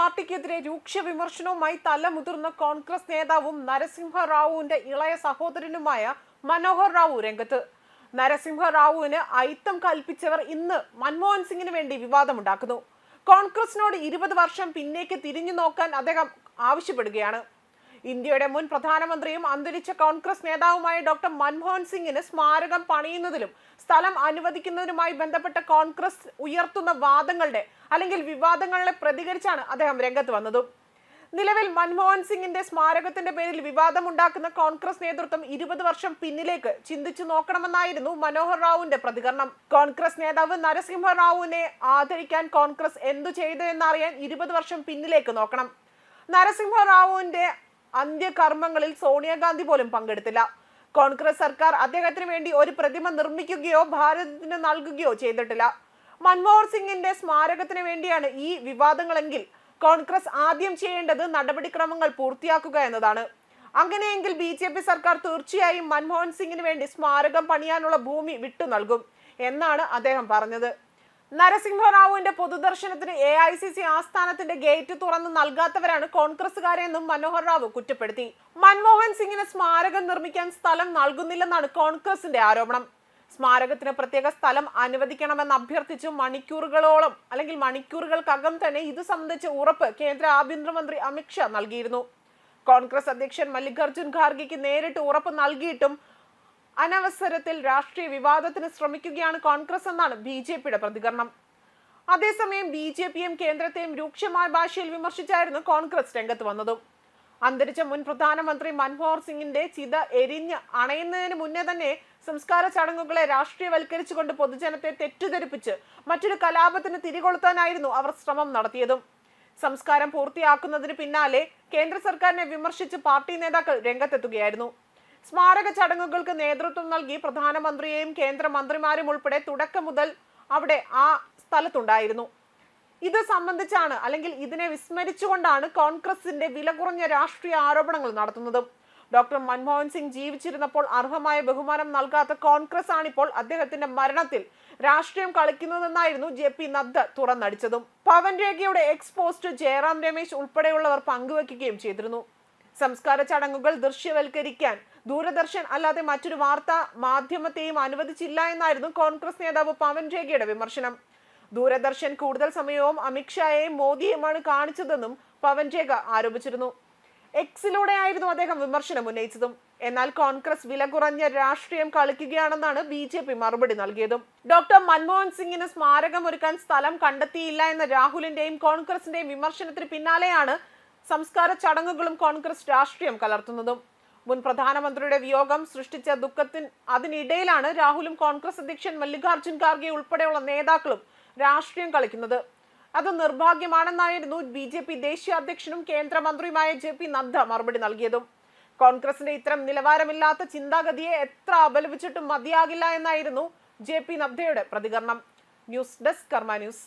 പാർട്ടിക്കെതിരെ രൂക്ഷ വിമർശനവുമായി തലമുതിർന്ന കോൺഗ്രസ് നേതാവും നരസിംഹ റാവുവിന്റെ ഇളയ സഹോദരനുമായ മനോഹർ റാവു രംഗത്ത്. നരസിംഹ റാവുവിന് അയിത്തം കൽപ്പിച്ചവർ ഇന്ന് മൻമോഹൻ സിംഗിന് വേണ്ടി വിവാദമുണ്ടാക്കുന്നു. കോൺഗ്രസിനോട് 20 വർഷം പിന്നേക്ക് തിരിഞ്ഞു നോക്കാൻ അദ്ദേഹം ആവശ്യപ്പെടുകയാണ്. ഇന്ത്യയുടെ മുൻ പ്രധാനമന്ത്രിയും അന്തരിച്ച കോൺഗ്രസ് നേതാവുമായ ഡോക്ടർ മൻമോഹൻ സിംഗിന് സ്മാരകം പണിയുന്നതിലും സ്ഥലം അനുവദിക്കുന്നതിനുമായി ബന്ധപ്പെട്ട കോൺഗ്രസ് ഉയർത്തുന്ന വാദങ്ങളുടെ അല്ലെങ്കിൽ വിവാദങ്ങളെ പ്രതികരിച്ചാണ് അദ്ദേഹം രംഗത്ത് വന്നത്. നിലവിൽ മൻമോഹൻ സിംഗിന്റെ സ്മാരകത്തിന്റെ പേരിൽ വിവാദമുണ്ടാക്കുന്ന കോൺഗ്രസ് നേതൃത്വം 20 വർഷം പിന്നിലേക്ക് ചിന്തിച്ചു നോക്കണമെന്നായിരുന്നു മനോഹർ റാവുവിന്റെ പ്രതികരണം. കോൺഗ്രസ് നേതാവ് നരസിംഹ റാവുവിനെ ആദരിക്കാൻ കോൺഗ്രസ് എന്തു ചെയ്തു എന്നറിയാൻ 20 വർഷം പിന്നിലേക്ക് നോക്കണം. നരസിംഹ റാവുവിന്റെ അന്ത്യകർമ്മങ്ങളിൽ സോണിയാഗാന്ധി പോലും പങ്കെടുത്തില്ല. കോൺഗ്രസ് സർക്കാർ അദ്ദേഹത്തിന് വേണ്ടി ഒരു പ്രതിമ നിർമ്മിക്കുകയോ ഭാരതത്തിന് നൽകുകയോ ചെയ്തിട്ടില്ല. മൻമോഹൻ സിംഗിന്റെ സ്മാരകത്തിന് വേണ്ടിയാണ് ഈ വിവാദങ്ങളെങ്കിൽ കോൺഗ്രസ് ആദ്യം ചെയ്യേണ്ടത് നടപടിക്രമങ്ങൾ പൂർത്തിയാക്കുക എന്നതാണ്. അങ്ങനെയെങ്കിൽ BJP സർക്കാർ തീർച്ചയായും മൻമോഹൻ സിംഗിന് വേണ്ടി സ്മാരകം പണിയാനുള്ള ഭൂമി വിട്ടു നൽകും എന്നാണ് അദ്ദേഹം പറഞ്ഞത്. നരസിംഹ റാവുവിന്റെ പൊതുദർശനത്തിന് AICC ആസ്ഥാനത്തിന്റെ ഗേറ്റ് തുറന്ന് നൽകാത്തവരാണ് കോൺഗ്രസുകാരെന്നും മനോഹർ റാവു കുറ്റപ്പെടുത്തി. മൻമോഹൻ സിംഗിന് സ്മാരകം നിർമ്മിക്കാൻ സ്ഥലം നൽകുന്നില്ലെന്നാണ് കോൺഗ്രസിന്റെ ആരോപണം. സ്മാരകത്തിന് പ്രത്യേക സ്ഥലം അനുവദിക്കണമെന്ന് അഭ്യർത്ഥിച്ചു മണിക്കൂറുകൾക്കകം തന്നെ ഇത് സംബന്ധിച്ച ഉറപ്പ് കേന്ദ്ര ആഭ്യന്തരമന്ത്രി അമിത് ഷാ നൽകിയിരുന്നു. കോൺഗ്രസ് അധ്യക്ഷൻ മല്ലികാർജുൻ ഖാർഗെക്ക് നേരിട്ട് ഉറപ്പ് നൽകിയിട്ടും അനവസരത്തിൽ രാഷ്ട്രീയ വിവാദത്തിന് ശ്രമിക്കുകയാണ് കോൺഗ്രസ് എന്നാണ് BJPയുടെ പ്രതികരണം. അതേസമയം BJPയും കേന്ദ്രത്തെയും രൂക്ഷമായ ഭാഷയിൽ വിമർശിച്ചായിരുന്നു കോൺഗ്രസ് രംഗത്ത് വന്നതും. അന്തരിച്ച മുൻ പ്രധാനമന്ത്രി മൻമോഹൻ സിംഗിന്റെ ചിത എരിഞ്ഞ് അണയുന്നതിന് മുന്നേ തന്നെ സംസ്കാര ചടങ്ങുകളെ രാഷ്ട്രീയവൽക്കരിച്ചുകൊണ്ട് പൊതുജനത്തെ തെറ്റിദ്ധരിപ്പിച്ച് മറ്റൊരു കലാപത്തിന് തിരികൊളുത്താനായിരുന്നു അവർ ശ്രമം നടത്തിയതും. സംസ്കാരം പൂർത്തിയാക്കുന്നതിന് പിന്നാലെ കേന്ദ്ര സർക്കാരിനെ വിമർശിച്ച് പാർട്ടി നേതാക്കൾ രംഗത്തെത്തുകയായിരുന്നു. സ്മാരക ചടങ്ങുകൾക്ക് നേതൃത്വം നൽകി പ്രധാനമന്ത്രിയെയും കേന്ദ്രമന്ത്രിമാരും ഉൾപ്പെടെ തുടക്കം മുതൽ അവിടെ ആ സ്ഥലത്തുണ്ടായിരുന്നു. ഇത് സംബന്ധിച്ചാണ് അല്ലെങ്കിൽ ഇതിനെ വിസ്മരിച്ചുകൊണ്ടാണ് കോൺഗ്രസിന്റെ വില കുറഞ്ഞ രാഷ്ട്രീയ ആരോപണങ്ങൾ നടത്തുന്നത്. ഡോക്ടർ മൻമോഹൻ സിംഗ് ജീവിച്ചിരുന്നപ്പോൾ അർഹമായ ബഹുമാനം നൽകാത്ത കോൺഗ്രസ് ആണിപ്പോൾ അദ്ദേഹത്തിന്റെ മരണത്തിൽ രാഷ്ട്രീയം കളിക്കുന്നതെന്നായിരുന്നു JP നദ്ദ തുറന്നടിച്ചതും. പവൻ രേഖയുടെ എക്സ് പോസ്റ്റ് ജയറാം രമേശ് ഉൾപ്പെടെയുള്ളവർ പങ്കുവെക്കുകയും ചെയ്തിരുന്നു. സംസ്കാര ചടങ്ങുകൾ ദൃശ്യവൽക്കരിക്കാൻ ദൂരദർശൻ അല്ലാതെ മറ്റൊരു വാർത്താ മാധ്യമത്തെയും അനുവദിച്ചില്ല എന്നായിരുന്നു കോൺഗ്രസ് നേതാവ് പവൻ രേഖയുടെ വിമർശനം. ദൂരദർശൻ കൂടുതൽ സമയവും അമിത് ഷായെയും മോദിയെയുമാണ് കാണിച്ചതെന്നും പവൻ രേഖ ആരോപിച്ചിരുന്നു. എക്സിലൂടെയായിരുന്നു അദ്ദേഹം വിമർശനം ഉന്നയിച്ചതും. എന്നാൽ കോൺഗ്രസ് വില കുറഞ്ഞ രാഷ്ട്രീയം കളിക്കുകയാണെന്നാണ് BJP മറുപടി നൽകിയതും. ഡോക്ടർ മൻമോഹൻ സിംഗിന് സ്മാരകം ഒരുക്കാൻ സ്ഥലം കണ്ടെത്തിയില്ല എന്ന രാഹുലിന്റെയും കോൺഗ്രസിന്റെയും വിമർശനത്തിന് പിന്നാലെയാണ് സംസ്കാര ചടങ്ങുകളും കോൺഗ്രസ് രാഷ്ട്രീയം കലർത്തുന്നതും. മുൻ പ്രധാനമന്ത്രിയുടെ വിയോഗം സൃഷ്ടിച്ച അതിനിടയിലാണ് രാഹുലും കോൺഗ്രസ് അധ്യക്ഷൻ മല്ലികാർജുൻ ഖാർഗെ ഉൾപ്പെടെയുള്ള നേതാക്കളും രാഷ്ട്രീയം കളിക്കുന്നത്. അത് നിർഭാഗ്യമാണെന്നായിരുന്നു BJP ദേശീയ അധ്യക്ഷനും കേന്ദ്രമന്ത്രിയുമായ JP നദ്ദ മറുപടി നൽകിയതും. കോൺഗ്രസിന്റെ ഇത്തരം നിലവാരമില്ലാത്ത ചിന്താഗതിയെ എത്ര അപലപിച്ചിട്ടും മതിയാകില്ല എന്നായിരുന്നു JP നദ്ദയുടെ പ്രതികരണം. ന്യൂസ് ഡെസ്ക് കർമ്മ ന്യൂസ്.